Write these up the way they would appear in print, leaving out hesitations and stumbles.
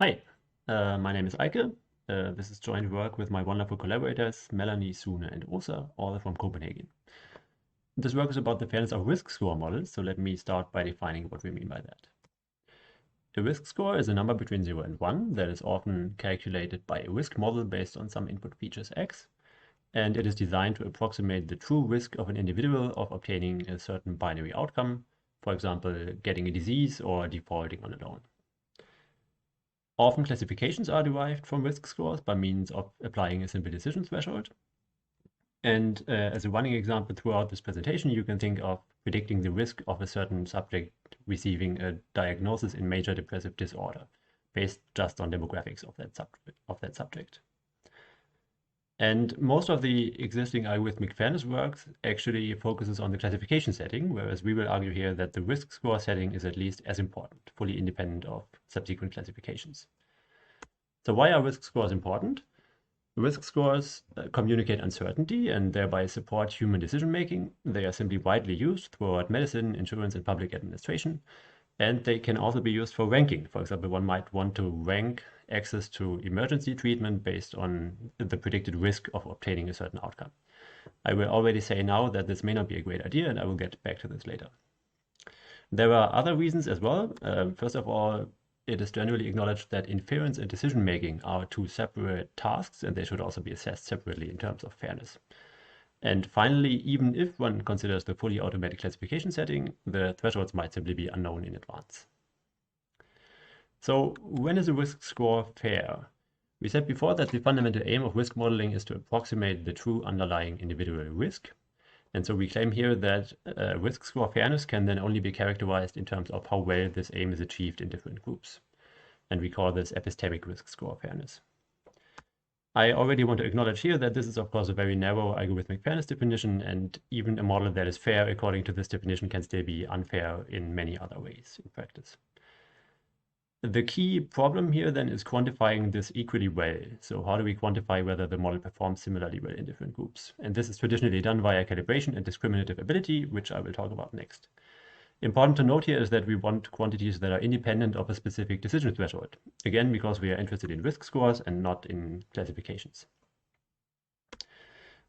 Hi, my name is Eike. This is joint work with my wonderful collaborators, Melanie, Sune, and Aasa, all from Copenhagen. This work is about the fairness of risk score models, so let me start by defining what we mean by that. A risk score is a number between 0 and 1 that is often calculated by a risk model based on some input features x, and it is designed to approximate the true risk of an individual of obtaining a certain binary outcome, for example, getting a disease or defaulting on a loan. Often classifications are derived from risk scores by means of applying a simple decision threshold. And as a running example throughout this presentation, you can think of predicting the risk of a certain subject receiving a diagnosis in major depressive disorder based just on demographics of that subject. And most of the existing algorithmic fairness work actually focuses on the classification setting, whereas we will argue here that the risk score setting is at least as important, fully independent of subsequent classifications. So why are risk scores important? Risk scores communicate uncertainty and thereby support human decision making. They are simply widely used throughout medicine, insurance, and public administration. And they can also be used for ranking. For example, one might want to rank access to emergency treatment based on the predicted risk of obtaining a certain outcome. I will already say now that this may not be a great idea, and I will get back to this later. There are other reasons as well. First of all, it is generally acknowledged that inference and decision making are two separate tasks, and they should also be assessed separately in terms of fairness. And finally, even if one considers the fully automatic classification setting, the thresholds might simply be unknown in advance. So when is a risk score fair? We said before that the fundamental aim of risk modeling is to approximate the true underlying individual risk. And so we claim here that risk score fairness can then only be characterized in terms of how well this aim is achieved in different groups. And we call this epistemic risk score fairness. I already want to acknowledge here that this is, of course, a very narrow algorithmic fairness definition, and even a model that is fair according to this definition can still be unfair in many other ways in practice. The key problem here then is quantifying this equally well. So how do we quantify whether the model performs similarly well in different groups? And this is traditionally done via calibration and discriminative ability, which I will talk about next. Important to note here is that we want quantities that are independent of a specific decision threshold. Again, because we are interested in risk scores and not in classifications.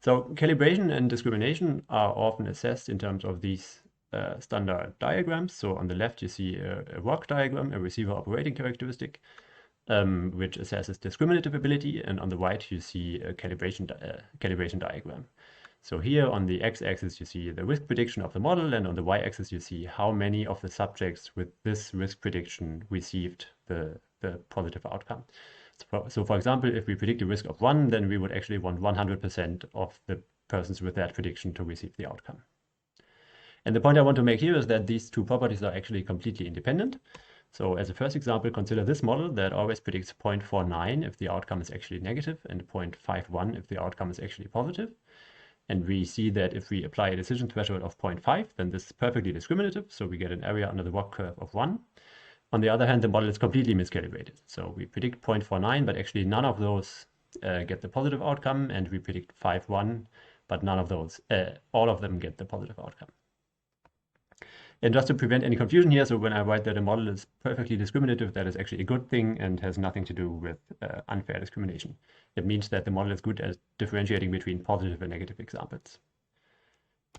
So calibration and discrimination are often assessed in terms of these standard diagrams. So on the left, you see a ROC diagram, a receiver operating characteristic, which assesses discriminative ability. And on the right, you see a calibration diagram. So here on the x-axis, you see the risk prediction of the model, and on the y-axis, you see how many of the subjects with this risk prediction received the positive outcome. So for example, if we predict a risk of 1, then we would actually want 100% of the persons with that prediction to receive the outcome. And the point I want to make here is that these two properties are actually completely independent. So as a first example, consider this model that always predicts 0.49 if the outcome is actually negative and 0.51 if the outcome is actually positive. And we see that if we apply a decision threshold of 0.5, then this is perfectly discriminative. So we get an area under the ROC curve of 1. On the other hand, the model is completely miscalibrated. So we predict 0.49, but actually none of those get the positive outcome. And we predict 5.1, but none of those, all of them get the positive outcome. And just to prevent any confusion here, so when I write that a model is perfectly discriminative, that is actually a good thing and has nothing to do with unfair discrimination. It means that the model is good at differentiating between positive and negative examples.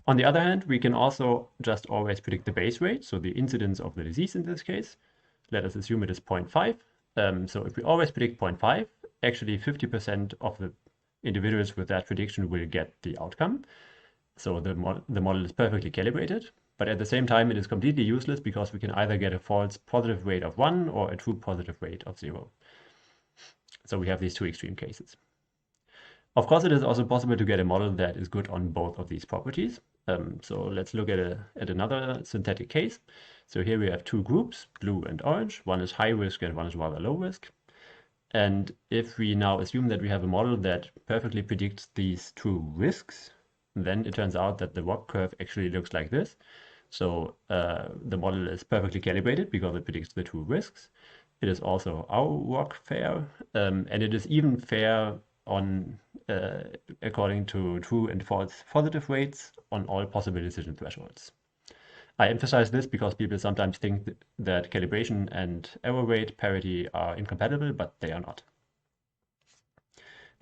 On the other hand, we can also just always predict the base rate, so the incidence of the disease in this case. Let us assume it is 0.5. So if we always predict 0.5, actually 50% of the individuals with that prediction will get the outcome. So the model is perfectly calibrated. But at the same time, it is completely useless because we can either get a false positive rate of 1 or a true positive rate of 0. So we have these two extreme cases. Of course, it is also possible to get a model that is good on both of these properties. So let's look at another synthetic case. So here we have two groups, blue and orange. One is high risk and one is rather low risk. And if we now assume that we have a model that perfectly predicts these two risks, then it turns out that the ROC curve actually looks like this. So the model is perfectly calibrated because it predicts the two risks. It is also our ROC fair, and it is even fair on according to true and false positive rates on all possible decision thresholds. I emphasize this because people sometimes think that calibration and error rate parity are incompatible, but they are not.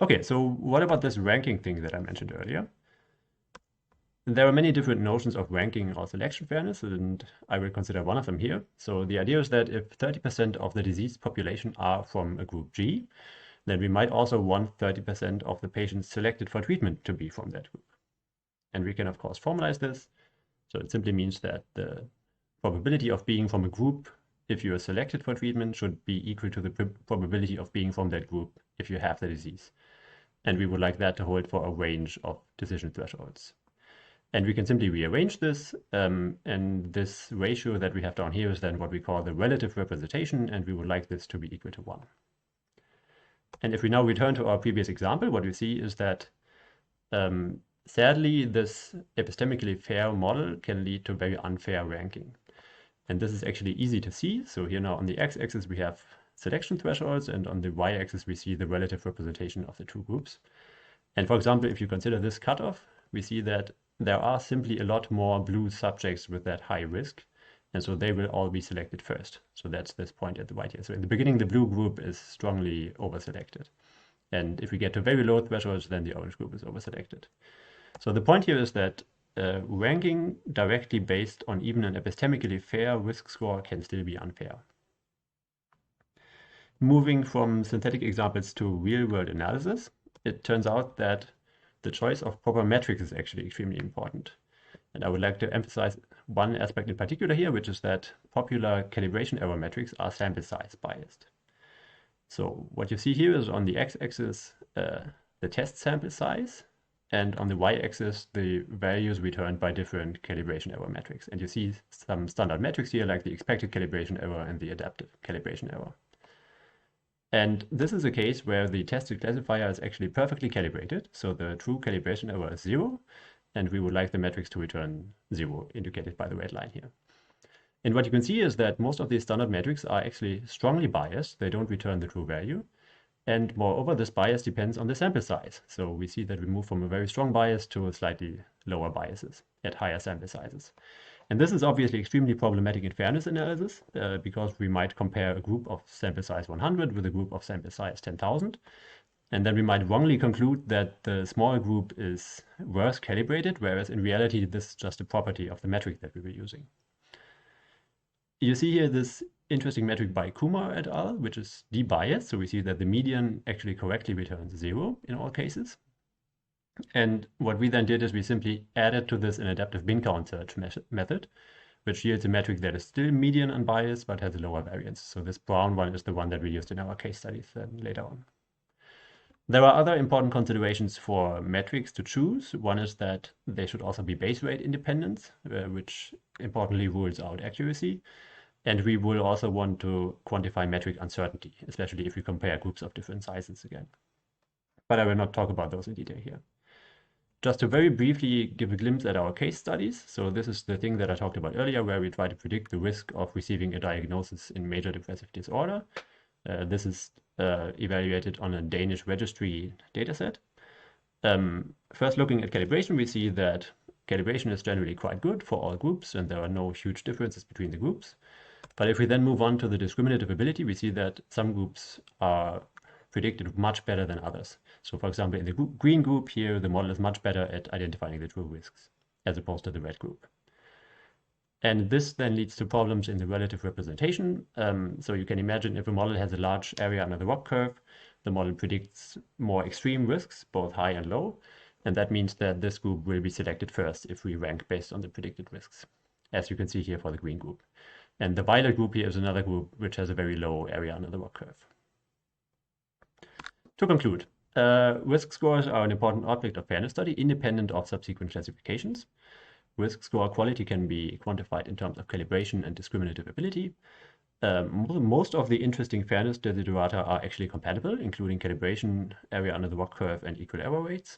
Okay, so what about this ranking thing that I mentioned earlier? There are many different notions of ranking or selection fairness, and I will consider one of them here. So the idea is that if 30% of the diseased population are from a group G, then we might also want 30% of the patients selected for treatment to be from that group. And we can, of course, formalize this. So it simply means that the probability of being from a group if you are selected for treatment should be equal to the probability of being from that group if you have the disease. And we would like that to hold for a range of decision thresholds. And we can simply rearrange this, and this ratio that we have down here is then what we call the relative representation, and we would like this to be equal to 1. And if we now return to our previous example, what we see is that sadly, this epistemically fair model can lead to very unfair ranking. And this is actually easy to see. So here now on the x-axis we have selection thresholds, and on the y-axis we see the relative representation of the two groups. And for example, if you consider this cutoff, we see that there are simply a lot more blue subjects with that high risk, and so they will all be selected first. So that's this point at the right here. So in the beginning, the blue group is strongly over-selected. And if we get to very low thresholds, then the orange group is over-selected. So the point here is that ranking directly based on even an epistemically fair risk score can still be unfair. Moving from synthetic examples to real-world analysis, it turns out that the choice of proper metrics is actually extremely important. And I would like to emphasize one aspect in particular here, which is that popular calibration error metrics are sample size biased. So what you see here is on the x-axis, the test sample size, and on the y-axis, the values returned by different calibration error metrics. And you see some standard metrics here, like the expected calibration error and the adaptive calibration error. And this is a case where the tested classifier is actually perfectly calibrated, so the true calibration error is 0, and we would like the metrics to return 0, indicated by the red line here. And what you can see is that most of these standard metrics are actually strongly biased. They don't return the true value. And moreover, this bias depends on the sample size. So we see that we move from a very strong bias to slightly lower biases at higher sample sizes. And this is obviously extremely problematic in fairness analysis, because we might compare a group of sample size 100 with a group of sample size 10,000. And then we might wrongly conclude that the small group is worse calibrated, whereas in reality, this is just a property of the metric that we were using. You see here this interesting metric by Kumar et al., which is de-biased. So we see that the median actually correctly returns 0 in all cases. And what we then did is we simply added to this an adaptive bin count search method, which yields a metric that is still median unbiased, but has a lower variance. So this brown one is the one that we used in our case studies then later on. There are other important considerations for metrics to choose. One is that they should also be base rate independent, which importantly rules out accuracy. And we will also want to quantify metric uncertainty, especially if we compare groups of different sizes again. But I will not talk about those in detail here. Just to very briefly give a glimpse at our case studies. So this is the thing that I talked about earlier, where we try to predict the risk of receiving a diagnosis in major depressive disorder. This is evaluated on a Danish registry dataset. First, looking at calibration, we see that calibration is generally quite good for all groups, and there are no huge differences between the groups. But if we then move on to the discriminative ability, we see that some groups are predicted much better than others. So for example, in the green group here, the model is much better at identifying the true risks as opposed to the red group. And this then leads to problems in the relative representation. So you can imagine if a model has a large area under the ROC curve, the model predicts more extreme risks, both high and low. And that means that this group will be selected first if we rank based on the predicted risks, as you can see here for the green group. And the violet group here is another group which has a very low area under the ROC curve. To conclude, risk scores are an important object of fairness study, independent of subsequent classifications. Risk score quality can be quantified in terms of calibration and discriminative ability. Most of the interesting fairness desiderata are actually compatible, including calibration, area under the ROC curve, and equal error rates.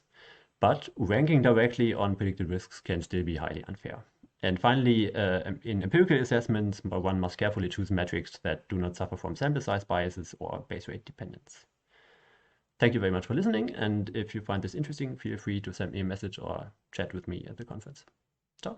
But ranking directly on predicted risks can still be highly unfair. And finally, in empirical assessments, one must carefully choose metrics that do not suffer from sample size biases or base rate dependence. Thank you very much for listening, and if you find this interesting, feel free to send me a message or chat with me at the conference. Ciao.